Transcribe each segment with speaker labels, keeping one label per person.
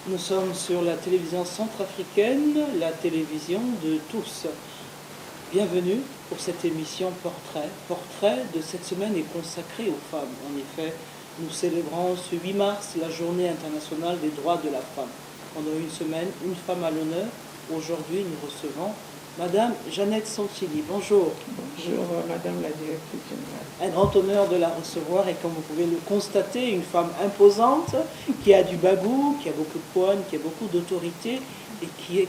Speaker 1: Nous sommes sur la télévision centrafricaine, la télévision de tous. Bienvenue pour cette émission Portrait. Portrait de cette semaine est consacré aux femmes. En effet, nous célébrons ce 8 mars la journée internationale des droits de la femme. Pendant une semaine, une femme à l'honneur. Aujourd'hui, nous recevons Madame Jeannette Santilli. Bonjour.
Speaker 2: Bonjour, Madame la directrice générale.
Speaker 1: Un grand honneur de la recevoir et comme vous pouvez le constater, une femme imposante, qui a du bagou, qui a beaucoup de poigne, qui a beaucoup d'autorité et qui est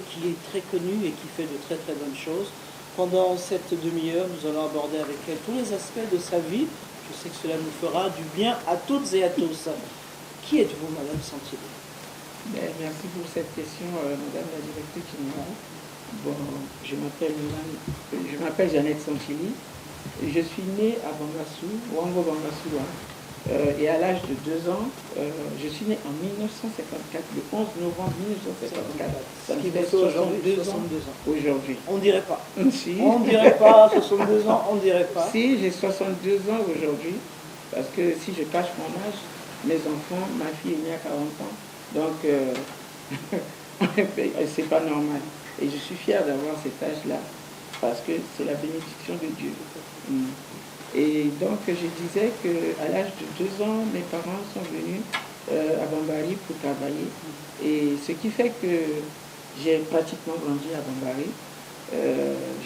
Speaker 1: très connue et qui fait de très très bonnes choses. Pendant cette demi-heure, nous allons aborder avec elle tous les aspects de sa vie. Je sais que cela nous fera du bien à toutes et à tous. Qui êtes-vous, Madame Santilli?
Speaker 2: Merci pour cette question, Madame la directrice générale. Bon, je m'appelle Jeannette Santilli. Je suis née à Bangassou, Wango Bangassou, et à l'âge de 2 ans, je suis née en 1954, le 11 novembre 1954. Ça me fait 62 ans aujourd'hui.
Speaker 1: On dirait pas.
Speaker 2: Si.
Speaker 1: On dirait pas, 62 ans, on dirait pas.
Speaker 2: Si, j'ai 62 ans aujourd'hui, parce que si je cache mon âge, mes enfants, ma fille est née à 40 ans, donc c'est pas normal. Et je suis fière d'avoir cet âge-là, parce que c'est la bénédiction de Dieu. Et donc, je disais qu'à l'âge de 2 ans, mes parents sont venus à Bambari pour travailler. Et ce qui fait que j'ai pratiquement grandi à Bambari.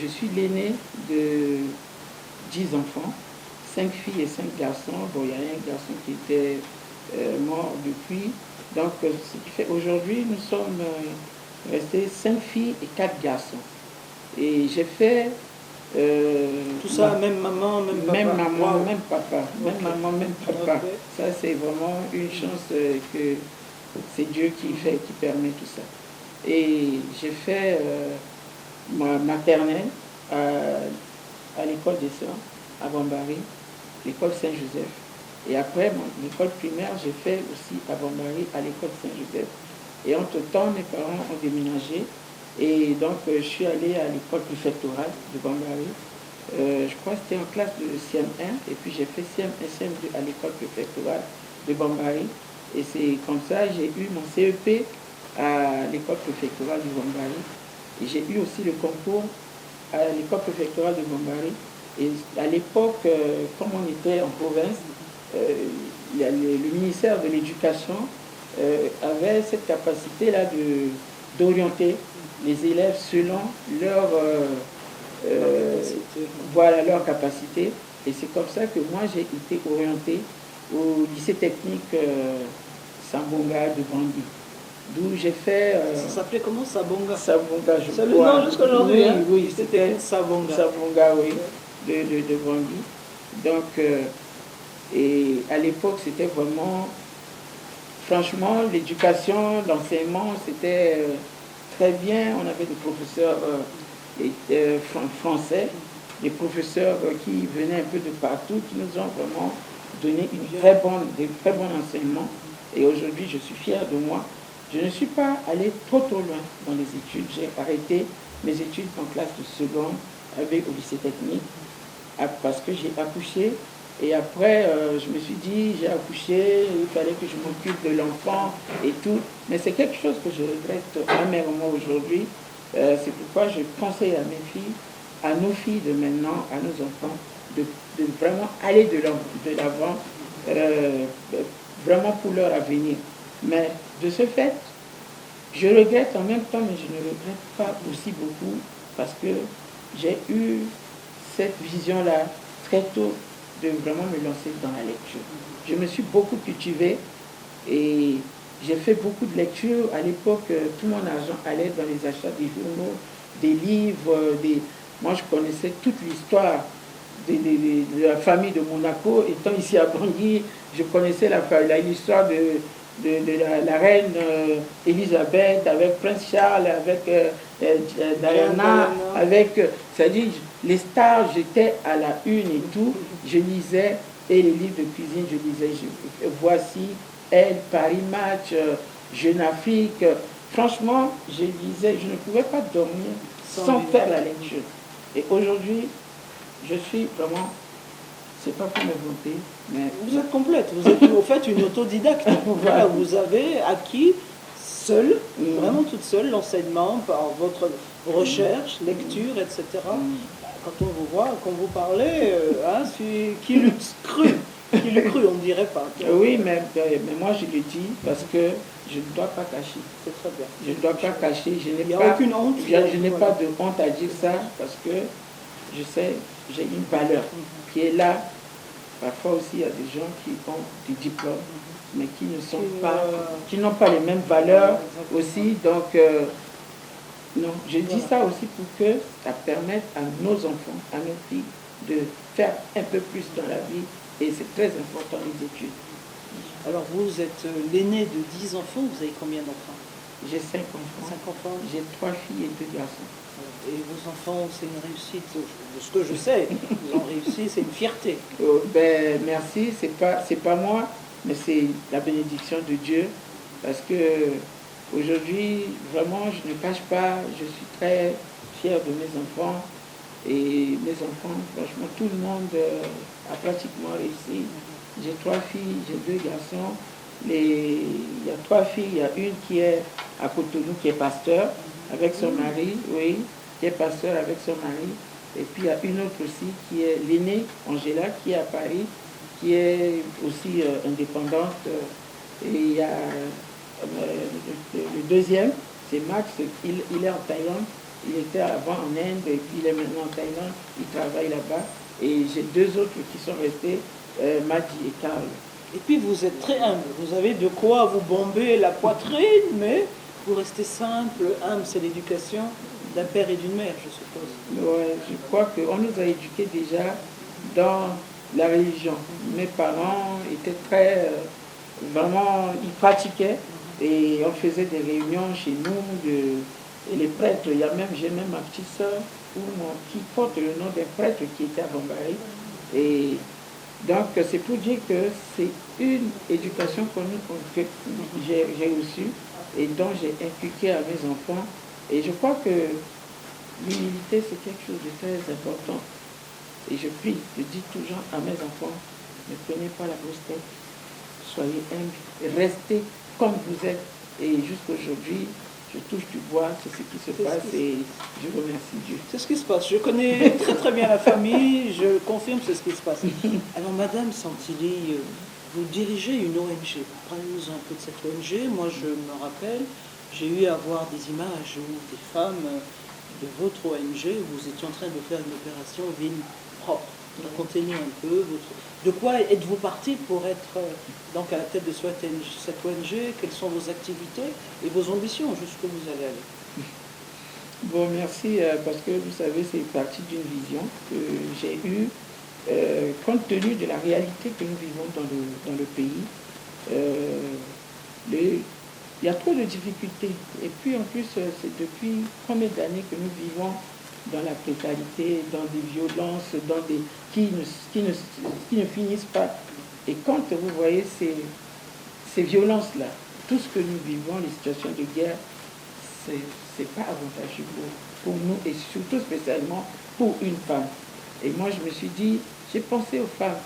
Speaker 2: Je suis l'aîné de 10 enfants, 5 filles et 5 garçons. Bon, il y a un garçon qui était mort depuis. Donc, ce qui fait aujourd'hui, nous sommes restés 5 filles et 4 garçons. Et j'ai fait...
Speaker 1: tout ça, même maman, même papa.
Speaker 2: Même maman,
Speaker 1: Wow.
Speaker 2: même papa. Même
Speaker 1: Okay.
Speaker 2: maman, même papa.
Speaker 1: Okay.
Speaker 2: Ça, c'est vraiment une chance que c'est Dieu qui fait, qui permet tout ça. Et j'ai fait ma maternelle à l'école des Sœurs, à Bambari, l'école Saint-Joseph. Et après, l'école primaire, j'ai fait aussi à Bambari, à l'école Saint-Joseph. Et entre-temps, mes parents ont déménagé. Et donc, je suis allée à l'école préfectorale de Bambari. Je crois que c'était en classe de CM1. Et puis, j'ai fait CM1 et CM2 à l'école préfectorale de Bambari. Et c'est comme ça que j'ai eu mon CEP à l'école préfectorale de Bambari. Et j'ai eu aussi le concours à l'école préfectorale de Bambari. Et à l'époque, comme on était en province, le ministère de l'Éducation avait cette capacité-là d'orienter les élèves selon leur, leur capacité. Et c'est comme ça que moi, j'ai été orienté au lycée technique Sambonga de Bangui, d'où j'ai fait...
Speaker 1: Ça s'appelait comment, Sabonga?
Speaker 2: Sabonga, je
Speaker 1: c'est le
Speaker 2: crois.
Speaker 1: nom jusqu'à aujourd'hui,
Speaker 2: Oui,
Speaker 1: hein?
Speaker 2: oui,
Speaker 1: C'était Sabonga.
Speaker 2: Sabonga, oui, de Bangui. Donc, et à l'époque, c'était vraiment... Franchement, l'éducation, l'enseignement, c'était très bien. On avait des professeurs français, des professeurs qui venaient un peu de partout, qui nous ont vraiment donné des très bons enseignements. Et aujourd'hui, je suis fière de moi. Je ne suis pas allée trop loin dans les études. J'ai arrêté mes études en classe de seconde au lycée technique parce que j'ai accouché. Et après, je me suis dit, j'ai accouché, il fallait que je m'occupe de l'enfant et tout. Mais c'est quelque chose que je regrette amèrement aujourd'hui. C'est pourquoi je conseille à mes filles, à nos filles de maintenant, à nos enfants, de vraiment aller de l'avant, vraiment pour leur avenir. Mais de ce fait, je regrette en même temps, mais je ne regrette pas aussi beaucoup parce que j'ai eu cette vision-là très tôt, de vraiment me lancer dans la lecture. Je me suis beaucoup cultivée et j'ai fait beaucoup de lectures. À l'époque, tout mon argent allait dans les achats des journaux, des livres. Moi, je connaissais toute l'histoire de la famille de Monaco. Étant ici à Bangui, je connaissais l'histoire de la reine Elisabeth, avec Prince Charles, avec Diana, avec... c'est-à-dire, les stars, j'étais à la une et tout. Je lisais, et les livres de cuisine, je lisais. Voici, Elle, Paris Match, Jeune Afrique. Franchement, je lisais, je ne pouvais pas dormir sans faire la lecture. Et aujourd'hui, je suis vraiment... C'est pas pour me vanter, mais...
Speaker 1: Vous êtes complète, vous faites une autodidacte. Voilà, vous avez acquis seule, vraiment toute seule, l'enseignement par votre recherche, lecture, etc. Quand on vous voit, quand vous parlez, qui l'eût cru, on ne dirait pas.
Speaker 2: Oui, mais moi je le dis parce que je ne dois pas cacher.
Speaker 1: C'est très bien.
Speaker 2: Je ne dois pas cacher,
Speaker 1: Il n'y a aucune honte.
Speaker 2: Je n'ai pas de honte à dire ça parce que je sais, j'ai une valeur qui est là. Parfois aussi, il y a des gens qui ont des diplômes, mais qui ne sont pas, qui n'ont pas les mêmes valeurs aussi. Donc, non, je dis ça aussi pour que ça permette à nos enfants, à nos filles, de faire un peu plus dans la vie. Et c'est très important, les études.
Speaker 1: Alors, vous êtes l'aîné de 10 enfants, vous avez combien d'enfants?
Speaker 2: J'ai 5 enfants.
Speaker 1: 5 enfants.
Speaker 2: J'ai 3 filles et 2 garçons.
Speaker 1: Et vos enfants, c'est une réussite, de ce que je sais, ils ont réussi, c'est une fierté.
Speaker 2: Ben, merci, c'est pas moi, mais c'est la bénédiction de Dieu. Parce que aujourd'hui, vraiment, je ne cache pas, je suis très fier de mes enfants. Et mes enfants, franchement, tout le monde a pratiquement réussi. J'ai 3 filles, j'ai 2 garçons. Il y a 3 filles, il y a une qui est à Cotonou, qui est pasteur, avec son mari, oui, qui est pasteur avec son mari. Et puis il y a une autre aussi qui est l'aînée, Angela, qui est à Paris, qui est aussi indépendante. Et il y a le deuxième, c'est Max, il est en Thaïlande. Il était avant en Inde et puis il est maintenant en Thaïlande. Il travaille là-bas. Et j'ai 2 autres qui sont restés, Maddy et Karl.
Speaker 1: Et puis vous êtes très humble. Vous avez de quoi vous bomber la poitrine, mais vous restez simple. Humble, c'est l'éducation d'un père et d'une mère, je suppose.
Speaker 2: Ouais, je crois qu'on nous a éduqués déjà dans la religion. Mes parents étaient très... vraiment, ils pratiquaient et on faisait des réunions chez nous. Et les prêtres, j'ai même ma petite soeur qui porte le nom d'un prêtre qui était à Bambari. Et donc, c'est pour dire que c'est une éducation que j'ai reçue et dont j'ai inculqué à mes enfants. Et je crois que l'humilité, c'est quelque chose de très important. Et je dis toujours à mes enfants, ne prenez pas la grosse tête, soyez humbles, restez comme vous êtes. Et jusqu'aujourd'hui, je touche du bois, c'est ce qui se passe et je remercie Dieu.
Speaker 1: C'est ce qui se passe. Je connais très très bien la famille, je confirme c'est ce qui se passe. Alors Madame Santilli, vous dirigez une ONG. Parlez-nous un peu de cette ONG. Moi je me rappelle, j'ai eu à voir des images où des femmes de votre ONG, vous étiez en train de faire une opération ville propre. Racontez-nous un peu, de quoi êtes-vous parti pour être donc à la tête de cette ONG, quelles sont vos activités et vos ambitions, jusqu'où vous allez aller?
Speaker 2: Bon, merci, parce que vous savez, c'est partie d'une vision que j'ai eue, compte tenu de la réalité que nous vivons dans le pays. Il y a trop de difficultés. Et puis en plus, c'est depuis combien d'années que nous vivons dans la précarité, dans des violences, qui ne finissent pas. Et quand vous voyez ces violences-là, tout ce que nous vivons, les situations de guerre, c'est pas avantageux pour nous et surtout spécialement pour une femme. Et moi, je me suis dit, j'ai pensé aux femmes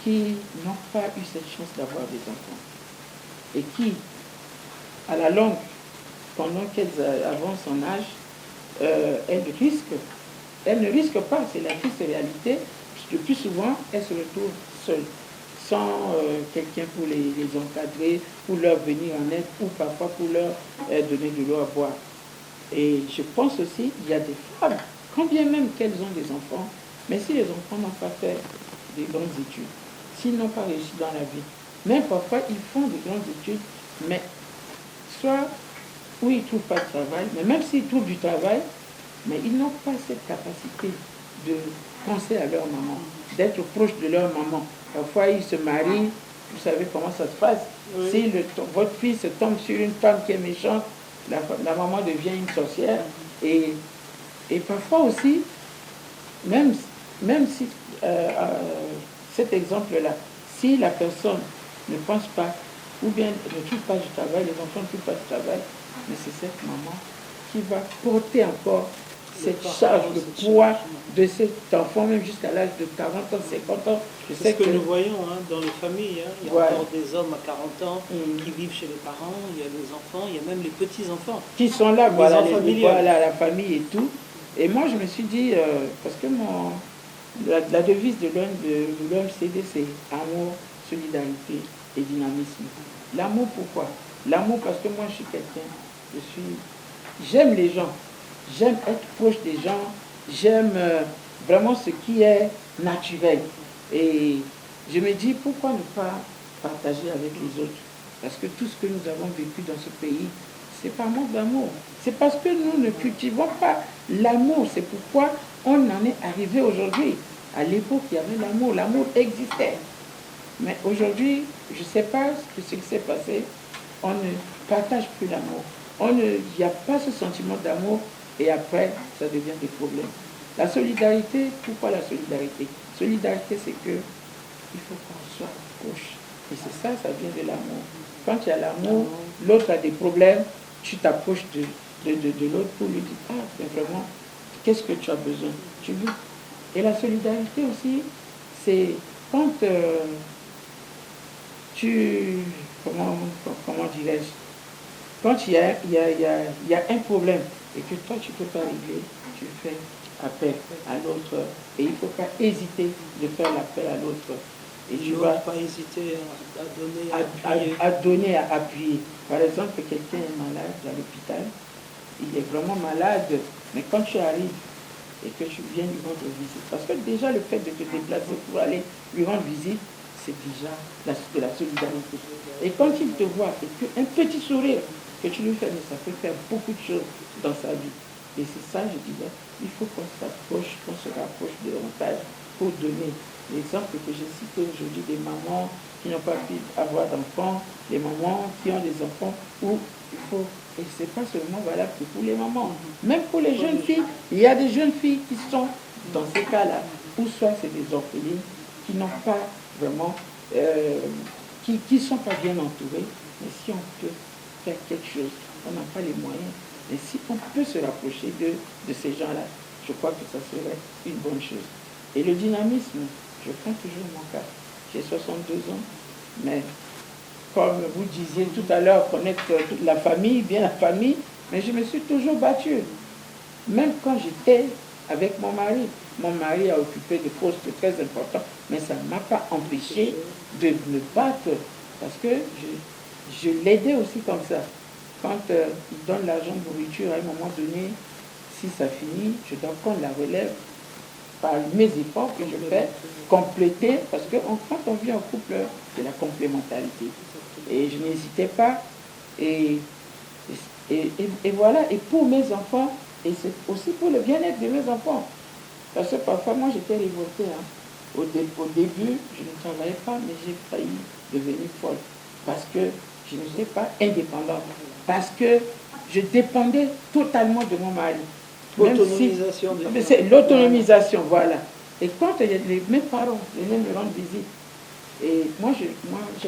Speaker 2: qui n'ont pas eu cette chance d'avoir des enfants et qui, à la longue, pendant qu'elles avancent en âge, elles ne risquent pas, c'est la triste réalité. Le plus souvent, elles se retrouvent seules, sans quelqu'un pour les encadrer, pour leur venir en aide, ou parfois pour leur donner de l'eau à boire. Et je pense aussi qu'il y a des femmes, quand bien même qu'elles ont des enfants, mais si les enfants n'ont pas fait des grandes études, s'ils n'ont pas réussi dans la vie, même parfois ils font des grandes études, mais soit où ils ne trouvent pas de travail, mais même s'ils trouvent du travail, mais ils n'ont pas cette capacité de penser à leur maman, d'être proche de leur maman. Parfois, ils se marient, vous savez comment ça se passe. Oui. Si votre fils tombe sur une femme qui est méchante, la maman devient une sorcière. Et parfois aussi, même si cet exemple-là, si la personne ne pense pas, ou bien ne trouve pas du travail, les enfants ne trouvent pas du travail, mais c'est cette maman qui va porter encore cette charge, le poids de cet enfant, même jusqu'à l'âge de 40 ans, 50 ans. Je
Speaker 1: C'est
Speaker 2: sais
Speaker 1: ce que nous voyons dans les familles. Il y a encore des hommes à 40 ans qui vivent chez les parents, il y a des enfants, il y a même les petits-enfants.
Speaker 2: Qui sont là, voilà,
Speaker 1: voilà,
Speaker 2: la famille et tout. Et moi, je me suis dit, parce que la devise de l'OMCD, c'est amour, solidarité et dynamisme. L'amour, pourquoi? L'amour, parce que moi, je suis quelqu'un, j'aime les gens, j'aime être proche des gens, j'aime vraiment ce qui est naturel. Et je me dis, pourquoi ne pas partager avec les autres? Parce que tout ce que nous avons vécu dans ce pays, c'est par manque d'amour. C'est parce que nous ne cultivons pas l'amour. C'est pourquoi on en est arrivé aujourd'hui. À l'époque, il y avait l'amour. L'amour existait. Mais aujourd'hui, je ne sais pas ce qui s'est passé. On ne partage plus l'amour. Il n'y a pas ce sentiment d'amour et après, ça devient des problèmes. La solidarité, pourquoi la solidarité? Solidarité, c'est que il faut qu'on soit proche. Et c'est ça, ça vient de l'amour. Quand il y a l'amour, l'autre a des problèmes, tu t'approches de l'autre pour lui dire, ah, mais vraiment, qu'est-ce que tu as besoin? Tu veux. Et la solidarité aussi, c'est quand comment dirais-je, quand il y a un problème et que toi tu ne peux pas régler, tu fais appel à l'autre et il ne faut pas hésiter de faire l'appel à l'autre.
Speaker 1: Et tu ne vas pas hésiter
Speaker 2: à donner, à appuyer. Par exemple, quelqu'un est malade à l'hôpital, il est vraiment malade, mais quand tu arrives et que tu viens lui rendre visite, parce que déjà le fait de te déplacer pour aller lui rendre visite, c'est déjà de la solidarité. Et quand il te voit, et qu'un petit sourire que tu lui fais, mais ça peut faire beaucoup de choses dans sa vie. Et c'est ça, je disais, il faut qu'on s'approche, qu'on se rapproche de davantage pour donner. L'exemple que j'ai cité aujourd'hui des mamans qui n'ont pas pu avoir d'enfants, les mamans qui ont des enfants, où il faut, et ce n'est pas seulement valable que pour les mamans, même pour les jeunes filles, il y a des jeunes filles qui sont dans ces cas-là, ou soit c'est des orphelines qui n'ont pas vraiment, qui ne sont pas bien entourées, mais si on peut faire quelque chose, on n'a pas les moyens, mais si on peut se rapprocher de ces gens-là, je crois que ça serait une bonne chose. Et le dynamisme, je prends toujours mon cas. J'ai 62 ans, mais comme vous disiez tout à l'heure, connaître toute la famille, bien la famille, mais je me suis toujours battue. Même quand j'étais avec mon mari a occupé des postes très importants, mais ça ne m'a pas empêché de me battre, parce que je l'aidais aussi comme ça. Quand il donne l'argent de nourriture, à un moment donné, si ça finit, je dois prendre la relève par mes efforts que je fais, compléter, parce que quand on vit en couple, c'est la complémentarité. Et je n'hésitais pas. Et voilà, et pour mes enfants, et c'est aussi pour le bien-être de mes enfants. Parce que parfois, moi, j'étais révoltée. Au début, je ne travaillais pas, mais j'ai failli devenir folle. Parce que je n'étais pas indépendante. Parce que je dépendais totalement de mon mari.
Speaker 1: L'autonomisation.
Speaker 2: C'est l'autonomisation, voilà. Et quand mes parents venaient me rendre visite, et moi j'ai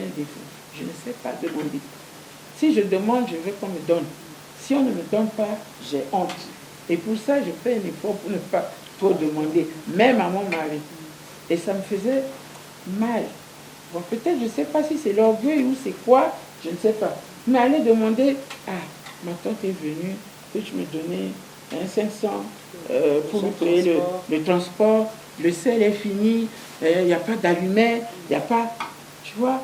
Speaker 2: un défaut, je ne sais pas demander. Si je demande, je veux qu'on me donne. Si on ne me donne pas, j'ai honte. Et pour ça, je fais un effort pour ne pas trop demander, même à mon mari. Et ça me faisait mal. Bon, peut-être, je ne sais pas si c'est l'orgueil ou c'est quoi, je ne sais pas. Mais aller demander, ah, ma tante est venue, peux-tu me donner 500 pour lui payer le transport, le sel est fini, il n'y a pas d'allumette, il n'y a pas, tu vois.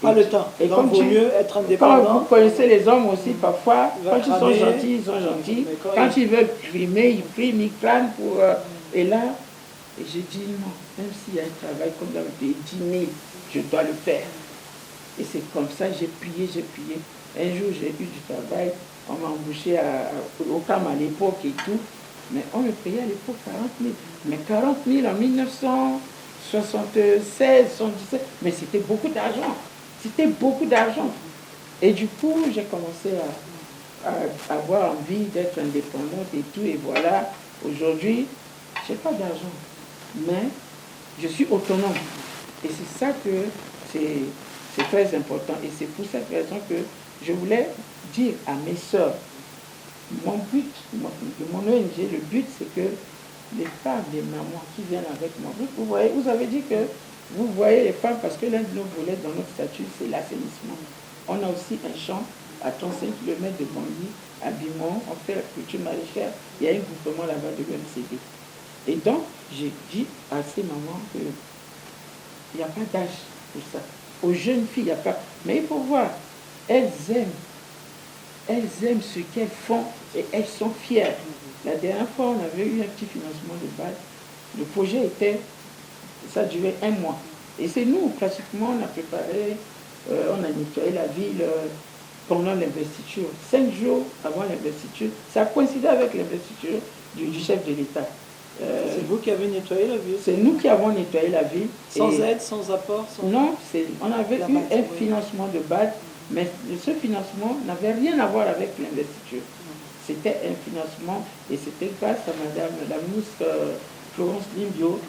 Speaker 1: Pas le temps. Et donc, vaut mieux être indépendant.
Speaker 2: Quand vous connaissez les hommes aussi, parfois, quand ils sont gentils, ils sont gentils. Quand ils veulent primer, ils priment, ils crânent pour... et là, et j'ai dit non, même s'il y a un travail comme des dîners, je dois le faire. Et c'est comme ça, j'ai prié. Un jour, j'ai eu du travail, on m'a embauché au CAM à l'époque et tout, mais on me payait à l'époque 40 000. Mais 40 000 en 1976, 77, mais c'était beaucoup d'argent. C'était beaucoup d'argent. Et du coup, j'ai commencé à avoir envie d'être indépendante et tout. Et voilà, aujourd'hui, je n'ai pas d'argent. Mais je suis autonome. Et c'est ça que c'est très important. Et c'est pour cette raison que je voulais dire à mes sœurs, mon ONG, le but, c'est que les femmes, les mamans qui viennent avec moi, vous voyez, vous avez dit que vous voyez les femmes, parce que l'un de nos volets dans notre statut, c'est l'assainissement. On a aussi un champ à 35 km de Bangui, à Bimon, on fait la culture maraîchère, il y a un groupement là-bas de l'UMCD. Et donc, j'ai dit à ces mamans qu'il n'y a pas d'âge pour ça. Aux jeunes filles, il n'y a pas. Mais il faut voir, elles aiment ce qu'elles font et elles sont fières. La dernière fois, on avait eu un petit financement de base. Le projet ça a duré 1 mois. Et c'est nous, pratiquement, on a préparé, on a nettoyé la ville pendant l'investiture. 5 jours avant l'investiture, ça a coïncidé avec l'investiture du chef de l'État.
Speaker 1: C'est vous qui avez nettoyé la ville?
Speaker 2: C'est nous qui avons nettoyé la ville.
Speaker 1: Sans aide, sans apport?
Speaker 2: Non, on avait eu un financement de base, mais ce financement n'avait rien à voir avec l'investiture. C'était un financement et c'était grâce à Madame la ministre Florence Limbio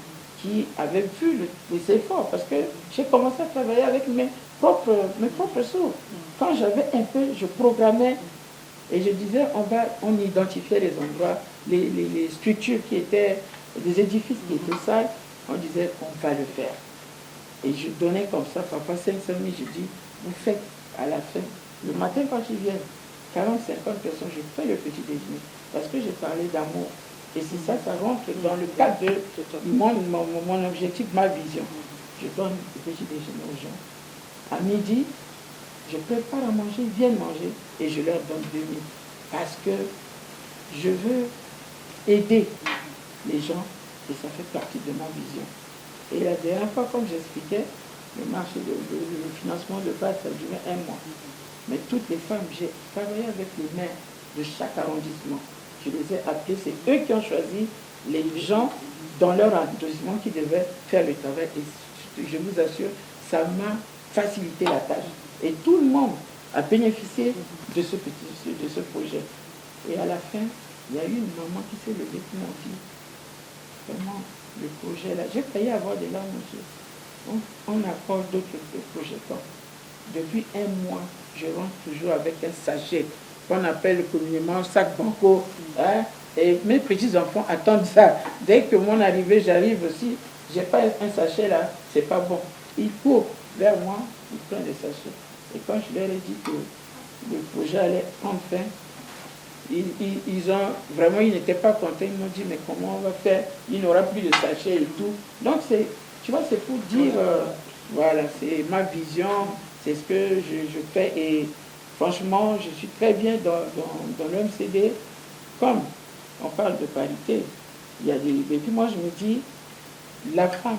Speaker 2: qui avait vu les efforts, parce que j'ai commencé à travailler avec mes propres sourds. Quand j'avais un peu, je programmais et je disais, on identifiait les endroits, les structures qui étaient, les édifices qui étaient sales, on disait, on va le faire. Et je donnais comme ça, parfois 500 000, je dis, vous faites à la fin, le matin quand ils viennent, 40, 50 personnes, je fais le petit déjeuner, parce que j'ai parlé d'amour. Et c'est ça, ça rentre dans le cadre de mon objectif, ma vision. Je donne le petit déjeuner aux gens. À midi, je prépare à manger, ils viennent manger et je leur donne 2000. Parce que je veux aider les gens et ça fait partie de ma vision. Et la dernière fois, comme j'expliquais, le marché, le financement de base, ça a duré 1 mois. Mais toutes les femmes, j'ai travaillé avec les maires de chaque arrondissement. Je les ai appelés, c'est eux qui ont choisi les gens dans leur arrondissement qui devaient faire le travail. Et je vous assure, ça m'a facilité la tâche. Et tout le monde a bénéficié de ce projet. Et à la fin, il y a eu une maman qui s'est levée qui m'a dit, vraiment, le projet là, j'ai failli avoir des larmes aux yeux. On accorde d'autres projets. Depuis 1 mois, je rentre toujours avec un sachet qu'on appelle communément sac banco. Hein, et mes petits-enfants attendent ça. Dès que mon arrivée, j'arrive aussi, j'ai pas un sachet là, c'est pas bon. Il court vers moi, il prend des sachets. Et quand je leur ai dit que le projet allait enfin, ils n'étaient pas contents. Ils m'ont dit, mais comment on va faire? Il n'aura plus de sachets et tout. Donc, tu vois, c'est pour dire, voilà, c'est ma vision, c'est ce que je fais. Et franchement, je suis très bien dans l'OMCD. Comme on parle de parité, il y a et puis moi, je me dis, la femme,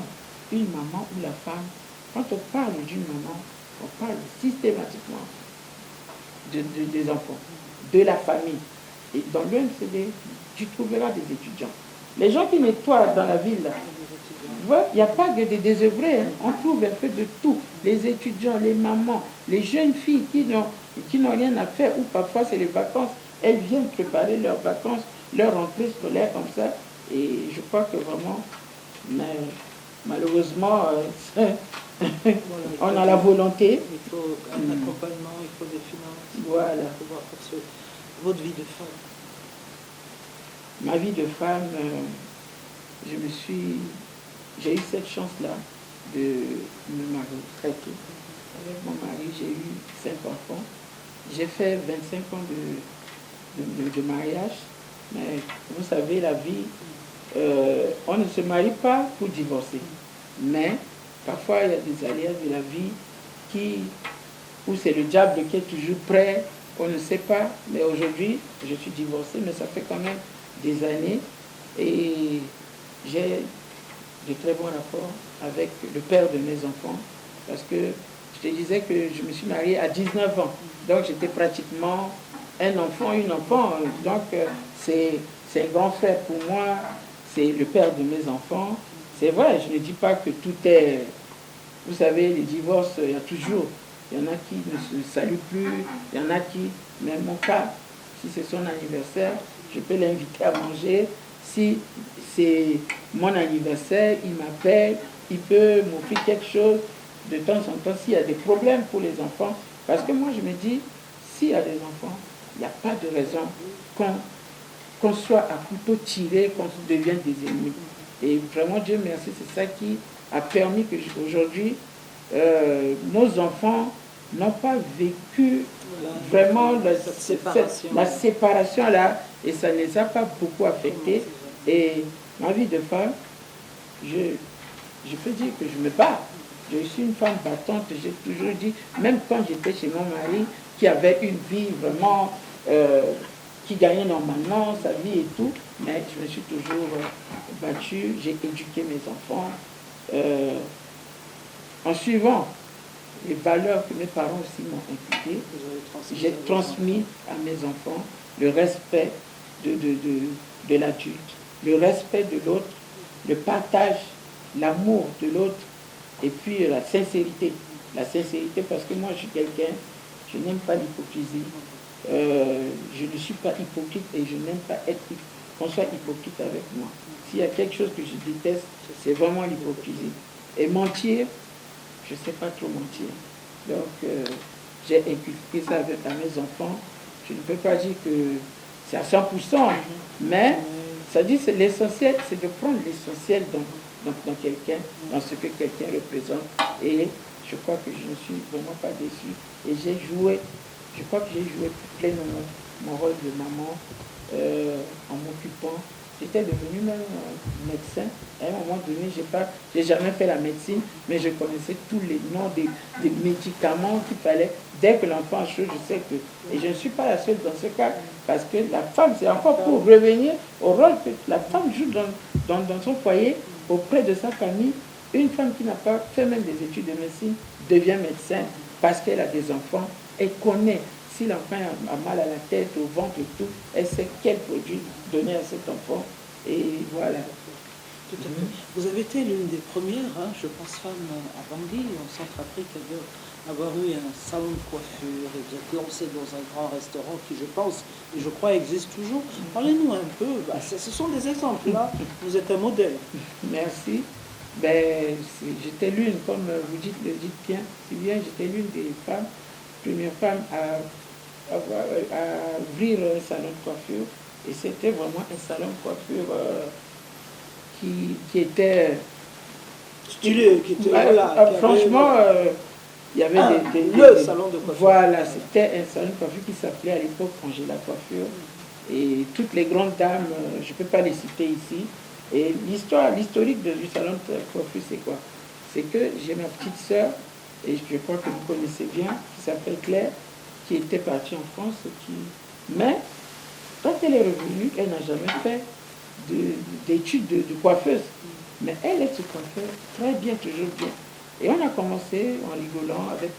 Speaker 2: une maman ou la femme, quand on parle d'une maman, on parle systématiquement des enfants, de la famille. Et dans l'UMCD, tu trouveras des étudiants. Les gens qui nettoient dans la ville, il n'y a pas que des désœuvrés, hein. On trouve un peu de tout. Les étudiants, les mamans, les jeunes filles qui n'ont rien à faire, ou parfois c'est les vacances, elles viennent préparer leurs vacances, leur rentrée scolaire comme ça. Et je crois que vraiment, mais malheureusement, on a la volonté.
Speaker 1: Il faut un accompagnement, il faut des finances.
Speaker 2: Voilà.
Speaker 1: Pour pouvoir poursuivre votre vie de femme.
Speaker 2: Ma vie de femme, j'ai eu cette chance-là de me marier très tôt. Avec mon mari, j'ai eu 5 enfants. J'ai fait 25 ans de mariage. Mais vous savez, la vie, on ne se marie pas pour divorcer. Mais parfois, il y a des aléas de la vie où c'est le diable qui est toujours prêt. On ne sait pas. Mais aujourd'hui, je suis divorcée, mais ça fait quand même des années. Et j'ai de très bons rapports avec le père de mes enfants. Parce que je te disais que je me suis mariée à 19 ans. Donc j'étais pratiquement un enfant, une enfant. Donc c'est un grand frère pour moi. C'est le père de mes enfants. C'est vrai, je ne dis pas que tout est... Vous savez, les divorces, il y a toujours... Il y en a qui ne se saluent plus, il y en a qui... Mais mon cas, si c'est son anniversaire, je peux l'inviter à manger. Si c'est mon anniversaire, il m'appelle, il peut m'offrir quelque chose de temps en temps s'il y a des problèmes pour les enfants. Parce que moi, je me dis, s'il y a des enfants, il n'y a pas de raison qu'on soit à couteau tiré, qu'on devienne des ennemis. Et vraiment, Dieu merci, c'est ça qui a permis qu'aujourd'hui, nos enfants n'ont pas vécu vraiment la séparation là, et ça ne les a pas beaucoup affectés. Et ma vie de femme, je peux dire que je me bats. Je suis une femme battante, j'ai toujours dit, même quand j'étais chez mon mari, qui avait une vie vraiment, qui gagnait normalement sa vie et tout, mais je me suis toujours battue, j'ai éduqué mes enfants en suivant les valeurs que mes parents aussi m'ont inculquées. J'ai transmis à mes enfants le respect de l'adulte, le respect de l'autre, le partage, l'amour de l'autre, et puis la sincérité. La sincérité parce que moi je suis quelqu'un, je n'aime pas l'hypocrisie. Je ne suis pas hypocrite et je n'aime pas qu'on soit hypocrite avec moi. S'il y a quelque chose que je déteste, c'est vraiment l'hypocrisie. Et mentir, je ne sais pas trop mentir. Donc j'ai inculqué ça à mes enfants. Je ne peux pas dire que c'est à 100%, mais ça dit c'est l'essentiel, c'est de prendre l'essentiel dans quelqu'un, dans ce que quelqu'un représente. Et je crois que je ne suis vraiment pas déçu. Et je crois que j'ai joué pleinement mon rôle de maman en m'occupant. J'étais devenue même médecin. À un moment donné, j'ai jamais fait la médecine, mais je connaissais tous les noms des médicaments qu'il fallait. Dès que l'enfant a chaud, je sais que... Et je ne suis pas la seule dans ce cas, parce que la femme, c'est encore pour revenir au rôle que la femme joue dans son foyer, auprès de sa famille. Une femme qui n'a pas fait même des études de médecine devient médecin parce qu'elle a des enfants. Elle connaît. Si l'enfant a mal à la tête, au ventre et tout, elle sait quel produit donner à cet enfant. Et voilà.
Speaker 1: Tout à fait. Vous avez été l'une des premières, je pense, femmes à Bangui, en Centrafrique, à avoir eu un salon de coiffure et vous êtes lancé dans un grand restaurant qui, je pense, et je crois, existe toujours. Parlez-nous un peu, ce sont des exemples, là. Vous êtes un modèle.
Speaker 2: Merci. J'étais l'une, comme vous le dites bien, si bien, j'étais l'une des femmes, première femme à ouvrir un salon de coiffure. Et c'était vraiment un salon de coiffure qui était
Speaker 1: stylé, qui était
Speaker 2: franchement, il y avait
Speaker 1: le salon de coiffure.
Speaker 2: Voilà, c'était un salon de coiffure qui s'appelait à l'époque Angela Coiffure. Et toutes les grandes dames, je ne peux pas les citer ici. Et l'historique du salon de coiffure, c'est quoi? C'est que j'ai ma petite sœur, et je crois que vous connaissez bien, qui s'appelle Claire, qui était partie en France, mais quand elle est revenue, elle n'a jamais fait d'études de coiffeuse. Mais elle se coiffait très bien, toujours bien. Et on a commencé en rigolant avec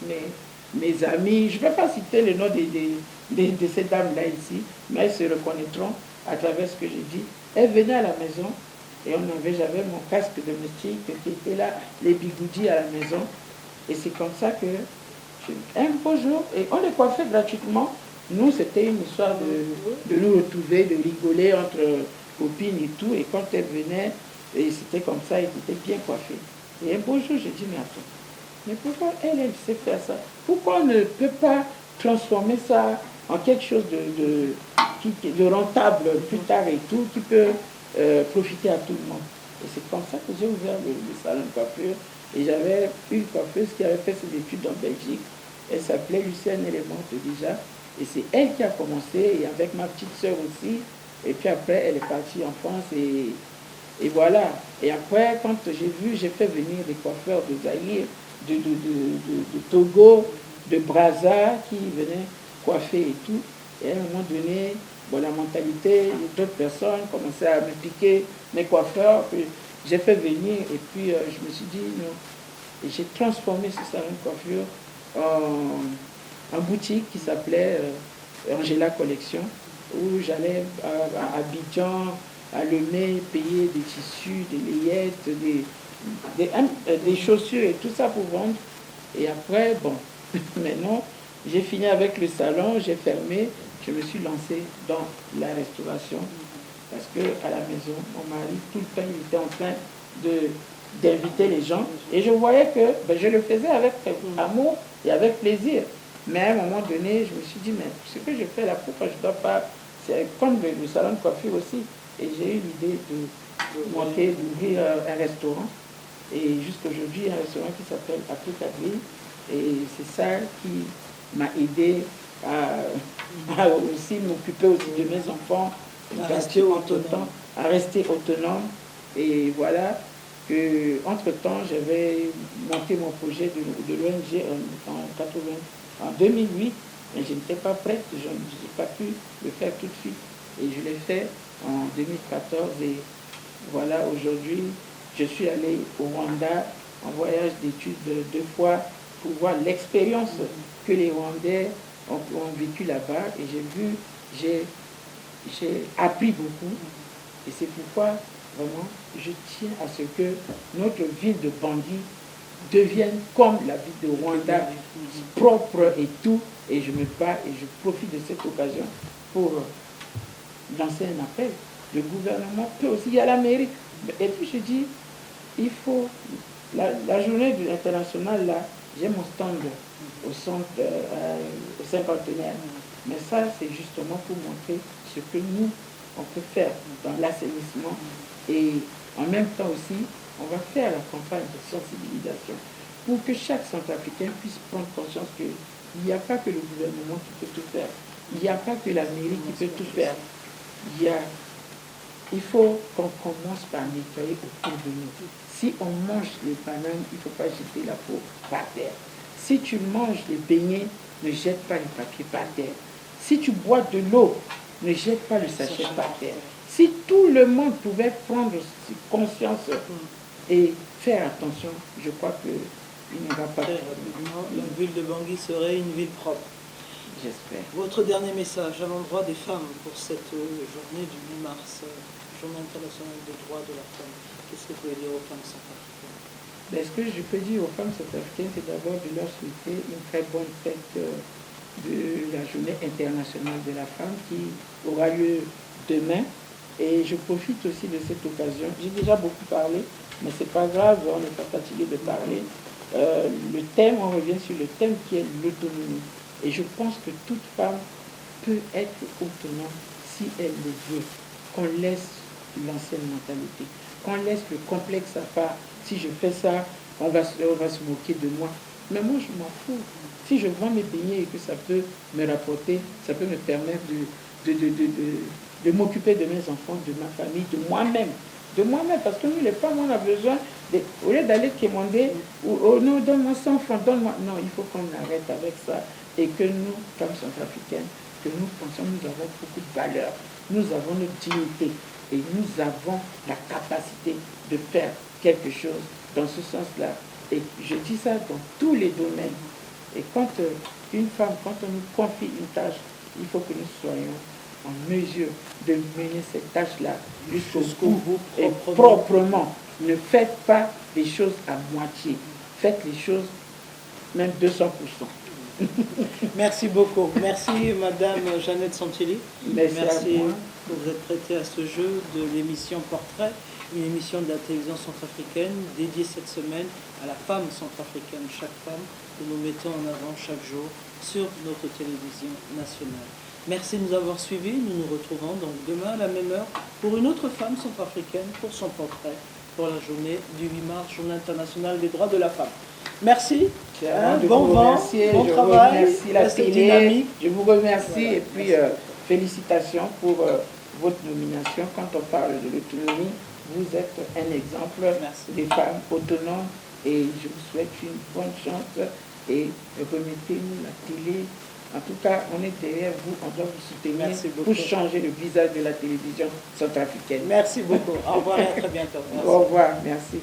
Speaker 2: mes amis. Je ne vais pas citer le nom de ces dames-là ici, mais elles se reconnaîtront à travers ce que j'ai dit. Elles venaient à la maison et j'avais mon casque domestique qui était là, les bigoudis à la maison. Et c'est comme ça que, un beau jour, et on les coiffait gratuitement. Nous, c'était une histoire de nous retrouver, de rigoler entre copines et tout. Et quand elles venaient, et c'était comme ça, elles étaient bien coiffées. Et un beau jour, j'ai dit, mais attends, mais pourquoi elle sait faire ça? Pourquoi on ne peut pas transformer ça en quelque chose de rentable plus tard et tout, qui peut profiter à tout le monde? Et c'est comme ça que j'ai ouvert le salon de coiffure. Et j'avais une coiffeuse qui avait fait ses études en Belgique. Elle s'appelait Lucienne Élémente déjà. Et c'est elle qui a commencé, et avec ma petite sœur aussi. Et puis après, elle est partie en France et voilà. Et après, quand j'ai fait venir des coiffeurs de Zaïre, de Togo, de Brazza, qui venaient coiffer et tout. Et à un moment donné, la mentalité d'autres personnes commençaient à me piquer mes coiffeurs. Puis j'ai fait venir et puis je me suis dit non. Et j'ai transformé ce salon de coiffure en boutique qui s'appelait Angela Collection, où j'allais à Abidjan, à Lemay, payer des tissus, des layettes, des chaussures et tout ça pour vendre. Et après, maintenant, j'ai fini avec le salon, j'ai fermé, je me suis lancée dans la restauration. Parce qu'à la maison, mon mari, tout le temps, il était en train d'inviter les gens. Et je voyais que je le faisais avec amour et avec plaisir. Mais à un moment donné, je me suis dit, mais ce que je fais là, pourquoi je ne dois pas... C'est comme le salon de coiffure aussi. Et j'ai eu l'idée de monter, d'ouvrir un restaurant. Et jusqu'aujourd'hui, un restaurant qui s'appelle Africa Grill. Et c'est ça qui m'a aidé à aussi m'occuper aussi de mes enfants, à rester autonome. Et voilà que entre-temps, j'avais monté mon projet de l'ONG en 2008, mais je n'étais pas prête, je n'ai pas pu le faire tout de suite. Et je l'ai fait en 2014 et voilà, aujourd'hui, je suis allée au Rwanda en voyage d'études 2 fois pour voir l'expérience que les Rwandais ont vécu là-bas et j'ai appris beaucoup et c'est pourquoi vraiment je tiens à ce que notre ville de Bangui devienne comme la ville de Rwanda, propre et tout, et je me bats et je profite de cette occasion pour lancer un appel. Le gouvernement peut aussi, il y a la mairie. Et puis je dis, il faut, la journée internationale, là, j'ai mon stand au centre, au cinquantenaire. Mais ça, c'est justement pour montrer ce que nous, on peut faire dans l'assainissement. Et en même temps aussi, on va faire la campagne de sensibilisation pour que chaque Centrafricain puisse prendre conscience qu'il n'y a pas que le gouvernement qui peut tout faire. Il n'y a pas que la mairie qui peut tout faire. Il faut qu'on commence par nettoyer autour de nous. Si on mange les bananes, il ne faut pas jeter la peau par terre. Si tu manges les beignets, ne jette pas les papiers par terre. Si tu bois de l'eau, ne jette pas le sachet par terre. Si tout le monde pouvait prendre conscience et faire attention, je crois qu'il n'y aura pas de
Speaker 1: rapidement, la ville de Bangui serait une ville propre.
Speaker 2: J'espère.
Speaker 1: Votre dernier message à l'endroit des femmes pour cette journée du 8 mars, Journée internationale des droits de la femme. Qu'est-ce que vous pouvez dire aux femmes centrafricaines?
Speaker 2: Ben, ce que je peux dire aux femmes centrafricaines, c'est d'abord de leur souhaiter une très bonne fête de la Journée internationale de la femme qui aura lieu demain. Et je profite aussi de cette occasion. J'ai déjà beaucoup parlé, mais c'est pas grave, on n'est pas fatigué de parler. Le thème, on revient sur le thème qui est l'autonomie. Et je pense que toute femme peut être autonome si elle le veut. Qu'on laisse l'ancienne mentalité, qu'on laisse le complexe à part. Si je fais ça, on va se moquer de moi. Mais moi, je m'en fous. Si je vends mes beignets et que ça peut me rapporter, ça peut me permettre de m'occuper de mes enfants, de ma famille, de moi-même. De moi-même, parce que nous, les femmes, on a besoin, au lieu d'aller commander, oh non, donne-moi 100 francs, donne-moi. Non, il faut qu'on arrête avec ça. Et que nous, femmes centrafricaines, que nous pensions, nous avons beaucoup de valeur. Nous avons notre dignité et nous avons la capacité de faire quelque chose dans ce sens-là. Et je dis ça dans tous les domaines. Et quand une femme, quand on nous confie une tâche, il faut que nous soyons en mesure de mener cette tâche-là jusqu'au bout et proprement. Ne faites pas les choses à moitié. Faites les choses même 200%.
Speaker 1: Merci beaucoup. Merci Madame Jeannette Santilli.
Speaker 2: Merci
Speaker 1: pour vous être prêtée à ce jeu de l'émission Portrait, une émission de la télévision centrafricaine dédiée cette semaine à la femme centrafricaine, chaque femme que nous mettons en avant chaque jour sur notre télévision nationale. Merci de nous avoir suivis. Nous nous retrouvons donc demain à la même heure pour une autre femme centrafricaine pour son portrait pour la journée du 8 mars, Journée internationale des droits de la femme. Merci. Bon vent, bon travail.
Speaker 2: Merci la télé. Dynamique. Je vous remercie et puis félicitations pour votre nomination. Quand on parle de l'autonomie, vous êtes un exemple des femmes autonomes et je vous souhaite une bonne chance et remettez-nous la télé. En tout cas, on est derrière vous, on doit vous soutenir pour changer le visage de la télévision centrafricaine.
Speaker 1: Merci beaucoup. Au revoir et à très bientôt. Merci.
Speaker 2: Au revoir, merci.